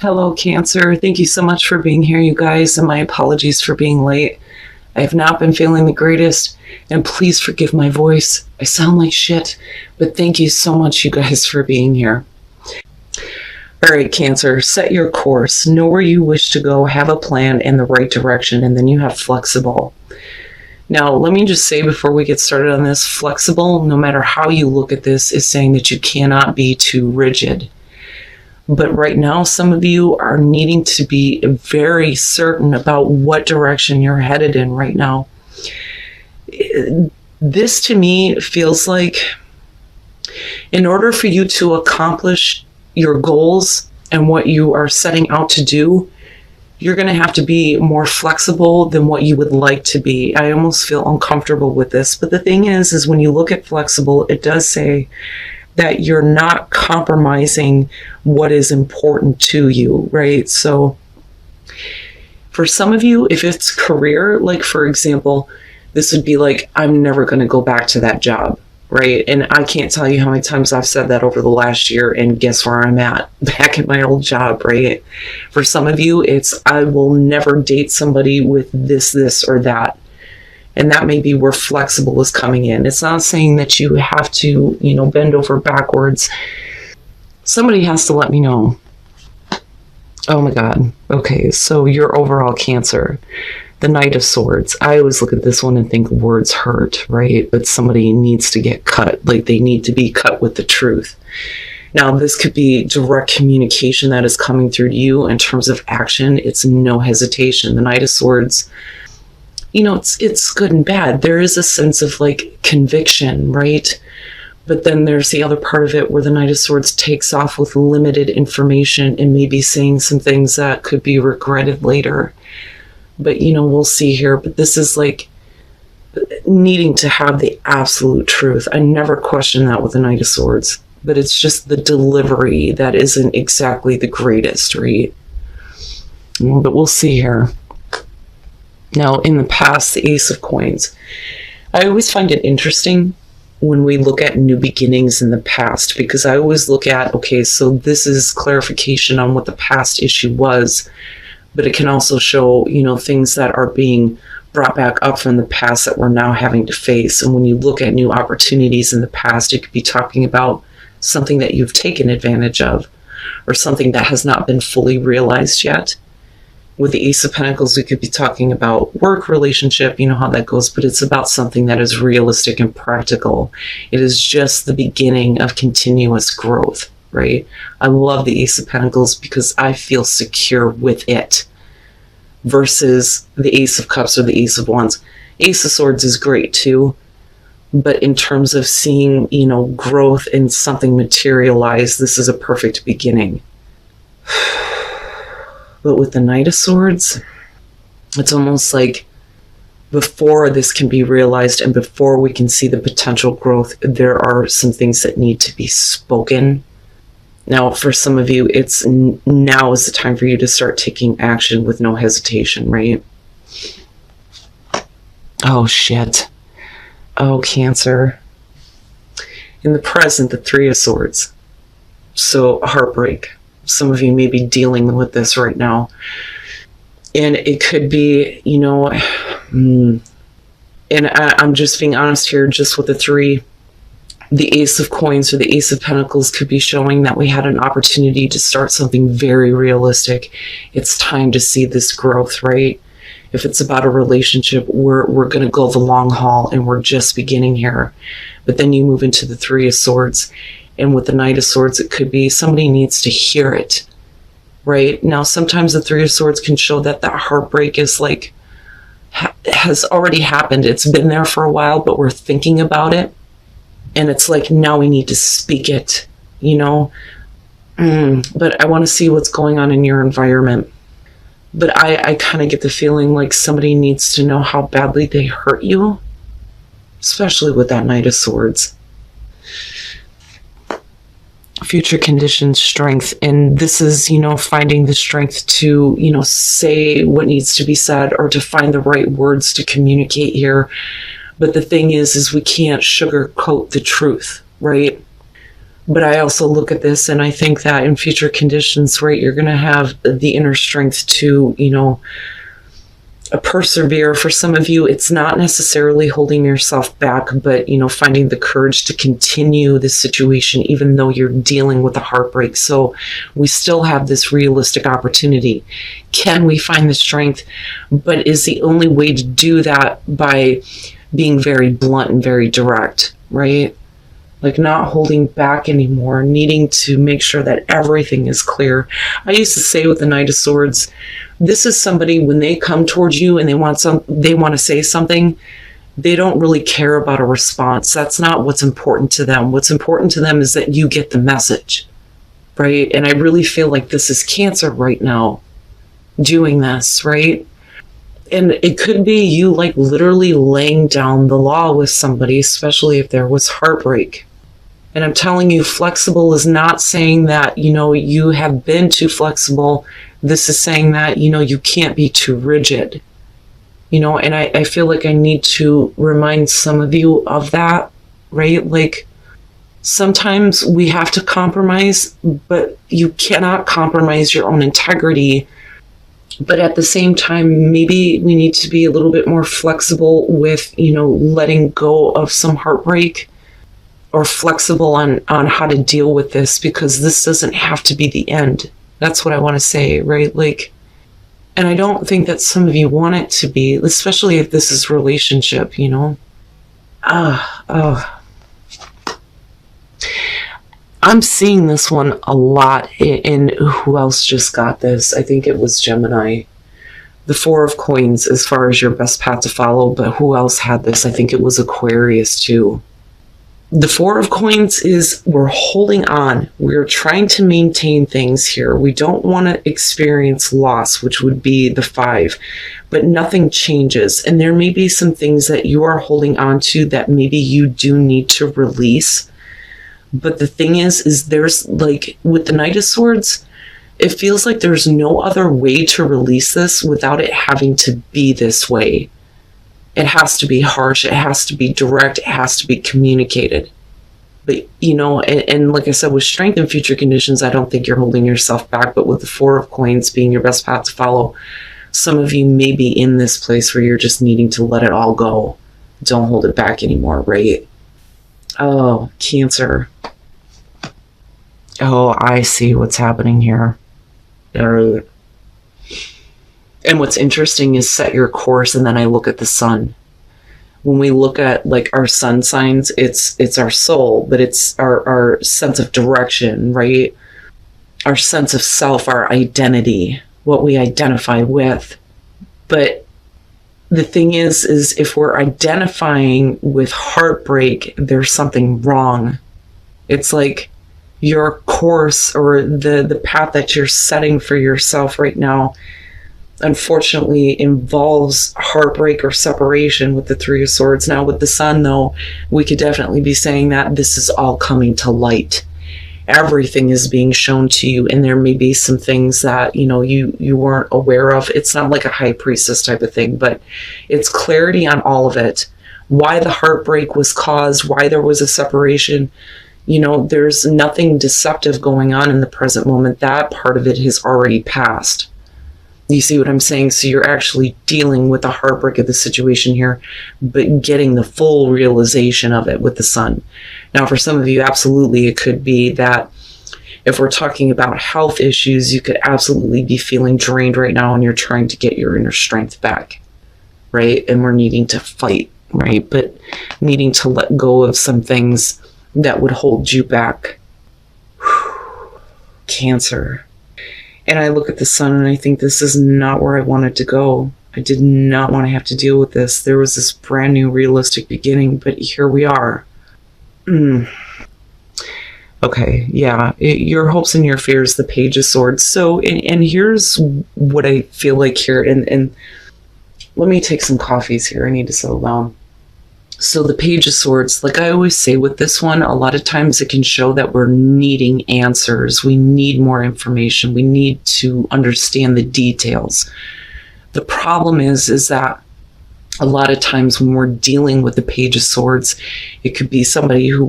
Hello, Cancer. Thank you so much for being here, you guys, and my apologies for being late. I have not been feeling the greatest, and please forgive my voice. I sound like shit, but thank you so much, you guys, for being here. All right, Cancer, set your course. Know where you wish to go, have a plan in the right direction, and then you have flexible. Now, let me just say before we get started on this, flexible, no matter how you look at this, is saying that you cannot be too rigid. But right now, some of you are needing to be very certain about what direction you're headed in right now. This to me feels like in order for you to accomplish your goals and what you are setting out to do, you're going to have to be more flexible than what you would like to be. I almost feel uncomfortable with this. But the thing is when you look at flexible, it does say that you're not compromising what is important to you, right? So for some of you, if it's career, like for example, this would be like, I'm never going to go back to that job, right? And I can't tell you how many times I've said that over the last year, and guess where I'm at? Back at my old job, right? For some of you, it's, I will never date somebody with this, or that. And that may be where flexible is coming in. It's not saying that you have to, bend over backwards. Somebody has to let me know. Oh my God. Okay, so your overall Cancer, the Knight of Swords. I always look at this one and think words hurt, right? But somebody needs to get cut. Like they need to be cut with the truth. Now, this could be direct communication that is coming through to you in terms of action. It's no hesitation. The Knight of Swords, it's good and bad. There is a sense of like conviction, right? But then there's the other part of it where the Knight of Swords takes off with limited information and maybe saying some things that could be regretted later. But, we'll see here. But this is like needing to have the absolute truth. I never question that with the Knight of Swords. But it's just the delivery that isn't exactly the greatest, right? But we'll see here. Now, in the past, the Ace of Coins. I always find it interesting when we look at new beginnings in the past, because I always look at, okay, so this is clarification on what the past issue was, but it can also show, things that are being brought back up from the past that we're now having to face. And when you look at new opportunities in the past, it could be talking about something that you've taken advantage of or something that has not been fully realized yet. With the Ace of Pentacles, we could be talking about work, relationship, how that goes, but it's about something that is realistic and practical. It is just the beginning of continuous growth, right? I love the Ace of Pentacles because I feel secure with it versus the Ace of Cups or the Ace of Wands. Ace of Swords is great too, but in terms of seeing, growth in something materialize, this is a perfect beginning. But with the Knight of Swords, it's almost like before this can be realized and before we can see the potential growth, there are some things that need to be spoken. Now, for some of you, it's now is the time for you to start taking action with no hesitation, right? Oh, shit. Oh, Cancer. In the present, the Three of Swords. So, heartbreak. Some of you may be dealing with this right now. And it could be, and I'm just being honest here, just with the three, the Ace of Coins or the Ace of Pentacles could be showing that we had an opportunity to start something very realistic. It's time to see this growth, right? If it's about a relationship, we're going to go the long haul and we're just beginning here. But then you move into the Three of Swords. And with the Knight of Swords, it could be somebody needs to hear it, right? Now, sometimes the Three of Swords can show that that heartbreak is like, has already happened. It's been there for a while, but we're thinking about it. And it's like, now we need to speak it, But I want to see what's going on in your environment. But I kind of get the feeling like somebody needs to know how badly they hurt you, especially with that Knight of Swords. Future conditions, strength. And this is, finding the strength to, say what needs to be said or to find the right words to communicate here. But the thing is we can't sugarcoat the truth, right? But I also look at this and I think that in future conditions, right, you're going to have the inner strength to, persevere. For some of you, it's not necessarily holding yourself back, but, finding the courage to continue the situation, even though you're dealing with a heartbreak. So we still have this realistic opportunity. Can we find the strength? But is the only way to do that by being very blunt and very direct, right? Like not holding back anymore, needing to make sure that everything is clear. I used to say with the Knight of Swords, this is somebody, when they come towards you and they want to say something, they don't really care about a response. That's not what's important to them. What's important to them is that you get the message, right? And I really feel like this is Cancer right now doing this, right? And it could be you like literally laying down the law with somebody, especially if there was heartbreak. And I'm telling you, flexible is not saying that, you have been too flexible. This is saying that, you can't be too rigid. And I feel like I need to remind some of you of that, right? Like sometimes we have to compromise, but you cannot compromise your own integrity. But at the same time, maybe we need to be a little bit more flexible with, letting go of some heartbreak, or flexible on how to deal with this, because this doesn't have to be the end. That's what I want to say, right? Like, and I don't think that some of you want it to be, especially if this is relationship, I'm seeing this one a lot in who else just got this? I think it was Gemini. The Four of Coins as far as your best path to follow, but who else had this? I think it was Aquarius too. The Four of Coins is we're holding on. We're trying to maintain things here. We don't want to experience loss, which would be the Five, but nothing changes. And there may be some things that you are holding on to that maybe you do need to release. But the thing is there's like with the Knight of Swords, it feels like there's no other way to release this without it having to be this way. It has to be harsh. It has to be direct. It has to be communicated. But, and like I said, with strength and future conditions, I don't think you're holding yourself back. But with the Four of Coins being your best path to follow, some of you may be in this place where you're just needing to let it all go. Don't hold it back anymore, right? Oh, Cancer. Oh, I see what's happening here. And what's interesting is set your course, and then I look at the sun. When we look at like our sun signs, it's our soul, but it's our sense of direction, right? Our sense of self, our identity, what we identify with. But the thing is if we're identifying with heartbreak, there's something wrong. It's like your course or the path that you're setting for yourself right now unfortunately involves heartbreak or separation with the Three of Swords. Now with the sun though, we could definitely be saying that this is all coming to light. Everything is being shown to you, and there may be some things that you weren't aware of. It's not like a high priestess type of thing, but it's clarity on all of it. Why the heartbreak was caused, why there was a separation. There's nothing deceptive going on in the present moment. That part of it has already passed. You see what I'm saying? So you're actually dealing with the heartbreak of the situation here, but getting the full realization of it with the sun. Now, for some of you, absolutely, it could be that if we're talking about health issues, you could absolutely be feeling drained right now and you're trying to get your inner strength back, right? And we're needing to fight, right? But needing to let go of some things that would hold you back. Cancer. And I look at the sun and I think this is not where I wanted to go. I did not want to have to deal with this. There was this brand new realistic beginning, but here we are. Okay, yeah. Your hopes and your fears, the Page of Swords. So, and here's what I feel like here. And let me take some coffees here. I need to settle down. So the Page of Swords, like I always say with this one, a lot of times it can show that we're needing answers. We need more information. We need to understand the details. The problem is that a lot of times when we're dealing with the Page of Swords, it could be somebody who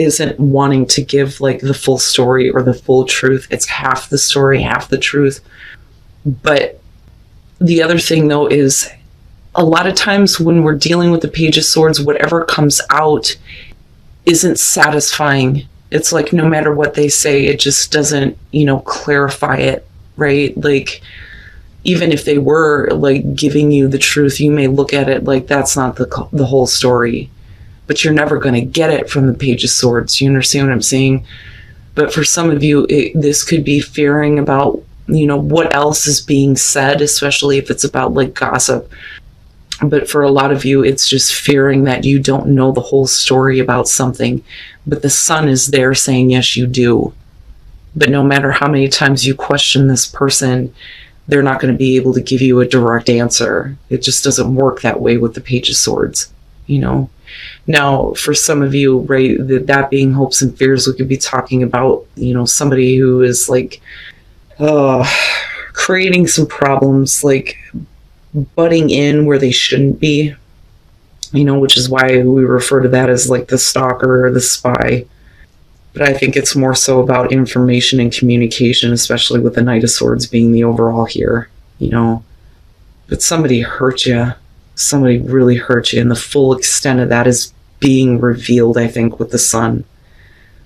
isn't wanting to give like the full story or the full truth. It's half the story, half the truth. But the other thing though is a lot of times when we're dealing with the Page of Swords, whatever comes out isn't satisfying. It's like no matter what they say, it just doesn't, clarify it, right? Like even if they were like giving you the truth, you may look at it like that's not the whole story, but you're never going to get it from the Page of Swords. You understand what I'm saying? But for some of you, this could be fearing about, what else is being said, especially if it's about like gossip. But for a lot of you, it's just fearing that you don't know the whole story about something. But the sun is there saying, yes, you do. But no matter how many times you question this person, they're not going to be able to give you a direct answer. It just doesn't work that way with the Page of Swords, Now, for some of you, right, that being hopes and fears, we could be talking about, somebody who is like creating some problems, like butting in where they shouldn't be, which is why we refer to that as like the stalker or the spy. But I think it's more so about information and communication, especially with the Knight of Swords being the overall here, But somebody hurt you. Somebody really hurt you. And the full extent of that is being revealed, I think, with the sun.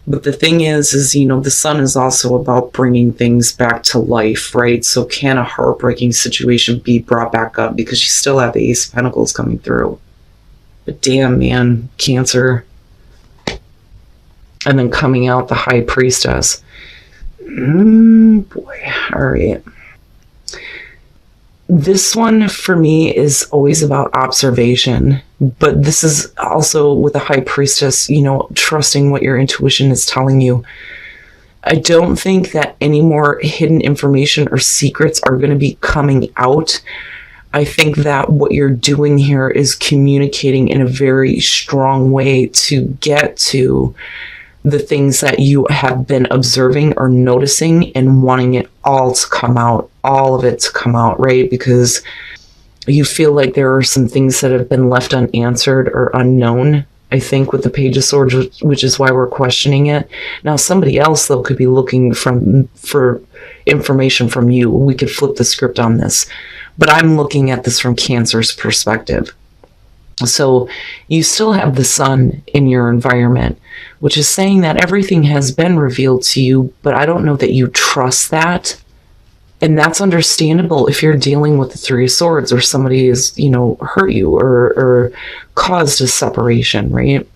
But the thing is, the sun is also about bringing things back to life, right? So can a heartbreaking situation be brought back up? Because you still have the Ace of Pentacles coming through. But damn, man, Cancer. And then coming out the High Priestess. Boy, all right. This one for me is always about observation, but this is also with the High Priestess, trusting what your intuition is telling you. I don't think that any more hidden information or secrets are going to be coming out. I think that what you're doing here is communicating in a very strong way to get to the things that you have been observing or noticing and wanting it all to come out, all of it to come out, right? Because you feel like there are some things that have been left unanswered or unknown, I think, with the Page of Swords, which is why we're questioning it. Now, somebody else, though, could be looking for information from you. We could flip the script on this. But I'm looking at this from Cancer's perspective. So you still have the sun in your environment, which is saying that everything has been revealed to you, but I don't know that you trust that. And that's understandable if you're dealing with the Three of Swords or somebody has, hurt you or caused a separation, right?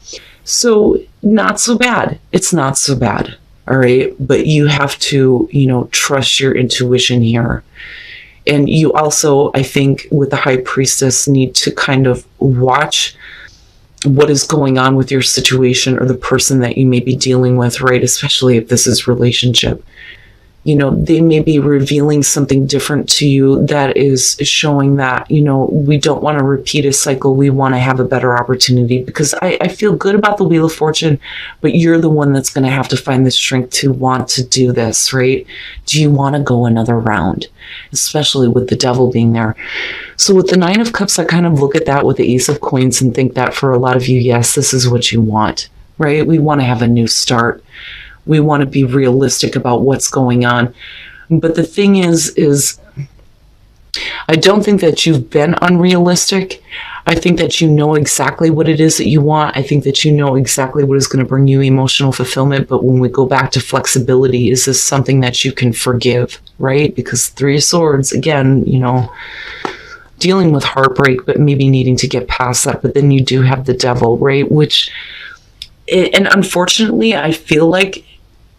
So not so bad. It's not so bad, all right? But you have to, trust your intuition here. And you also, I think, with the High Priestess, need to kind of watch what is going on with your situation or the person that you may be dealing with, right? Especially if this is relationship. They may be revealing something different to you that is showing that, we don't want to repeat a cycle. We want to have a better opportunity, because I feel good about the Wheel of Fortune, but you're the one that's going to have to find the strength to want to do this, right? Do you want to go another round? Especially with the Devil being there. So with the Nine of Cups, I kind of look at that with the Ace of Coins and think that for a lot of you, yes, this is what you want, right? We want to have a new start. We want to be realistic about what's going on. But the thing is I don't think that you've been unrealistic. I think that you know exactly what it is that you want. I think that you know exactly what is going to bring you emotional fulfillment. But when we go back to flexibility, is this something that you can forgive, right? Because Three of Swords, again, dealing with heartbreak, but maybe needing to get past that. But then you do have the Devil, right? And unfortunately, I feel like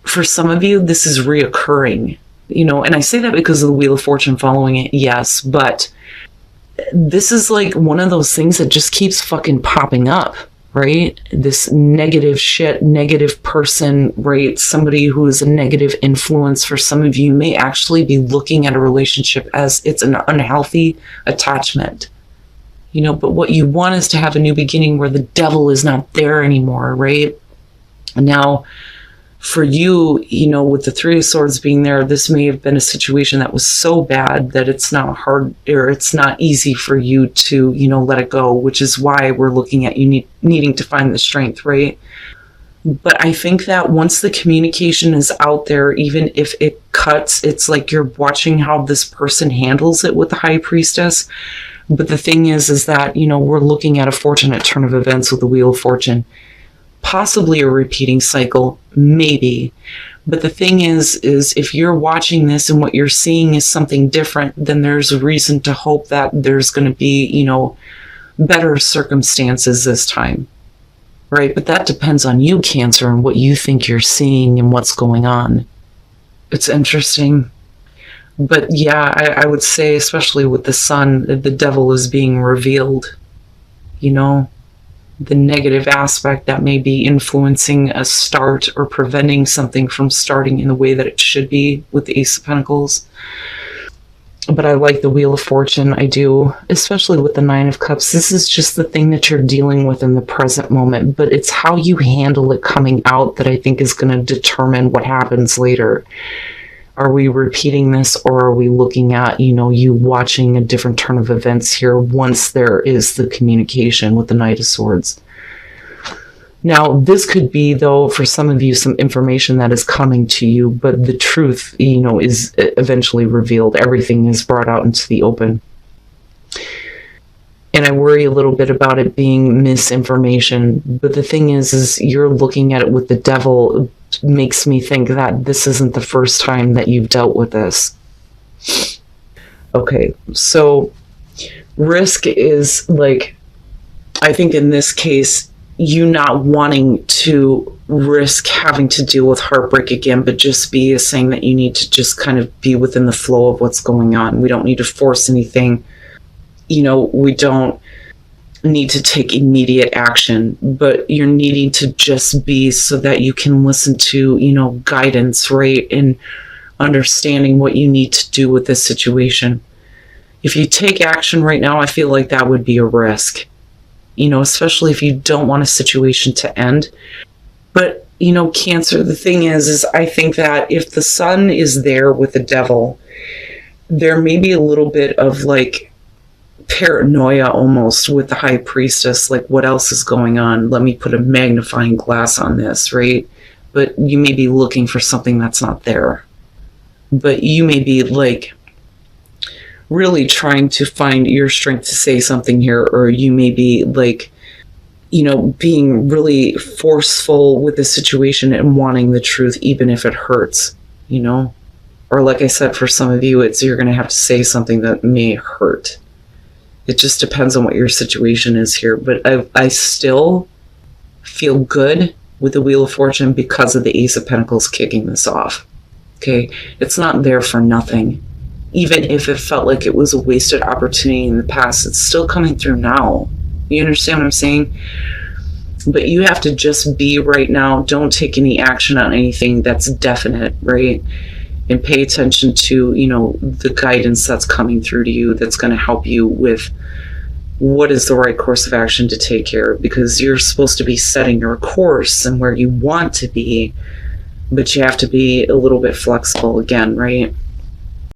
for some of you, this is reoccurring, and I say that because of the Wheel of Fortune following it, yes, but this is like one of those things that just keeps fucking popping up, right? This negative shit, negative person, right? Somebody who is a negative influence. For some of you may actually be looking at a relationship as it's an unhealthy attachment, but what you want is to have a new beginning where the Devil is not there anymore, right? And now, for you, with the Three of Swords being there, this may have been a situation that was so bad that it's not hard, or it's not easy for you to, let it go, which is why we're looking at you needing to find the strength, right? But I think that once the communication is out there, even if it cuts, it's like you're watching how this person handles it with the high priestess. But the thing is that, we're looking at a fortunate turn of events with the Wheel of Fortune. Possibly a repeating cycle, maybe. But the thing is if you're watching this and what you're seeing is something different, then there's a reason to hope that there's going to be, better circumstances this time. Right? But that depends on you, Cancer, and what you think you're seeing and what's going on. It's interesting. But yeah, I would say, especially with the Sun, the devil is being revealed. The negative aspect that may be influencing a start or preventing something from starting in the way that it should be with the Ace of Pentacles. But I like the Wheel of Fortune. I do, especially with the Nine of Cups. This is just the thing that you're dealing with in the present moment, but it's how you handle it coming out that I think is going to determine what happens later. Are we repeating this, or are we looking at, you watching a different turn of events here once there is the communication with the Knight of Swords? Now, this could be, though, for some of you, some information that is coming to you, but the truth, is eventually revealed. Everything is brought out into the open. And I worry a little bit about it being misinformation. But the thing is you're looking at it with the devil. Makes me think that this isn't the first time that you've dealt with this. Okay, so risk is I think in this case, you not wanting to risk having to deal with heartbreak again, but just be saying that you need to just kind of be within the flow of what's going on. We don't need to force anything. We don't need to take immediate action, but you're needing to just be so that you can listen to, guidance, right? And understanding what you need to do with this situation. If you take action right now, I feel like that would be a risk. Especially if you don't want a situation to end. But, Cancer, the thing is I think that if the Sun is there with the devil, there may be a little bit of paranoia almost with the High Priestess, what else is going on? Let me put a magnifying glass on this, right? But you may be looking for something that's not there. But you may be really trying to find your strength to say something here, or you may be being really forceful with the situation and wanting the truth even if it hurts, or like I said, for some of you, you're going to have to say something that may hurt. It just depends on what your situation is here. But I still feel good with the Wheel of Fortune because of the Ace of Pentacles kicking this off. Okay, it's not there for nothing. Even if it felt like it was a wasted opportunity in the past, it's still coming through now. You understand what I'm saying? But you have to just be right now. Don't take any action on anything that's definite, right? And pay attention to, the guidance that's coming through to you that's going to help you with what is the right course of action to take here. Because you're supposed to be setting your course and where you want to be, but you have to be a little bit flexible again, right?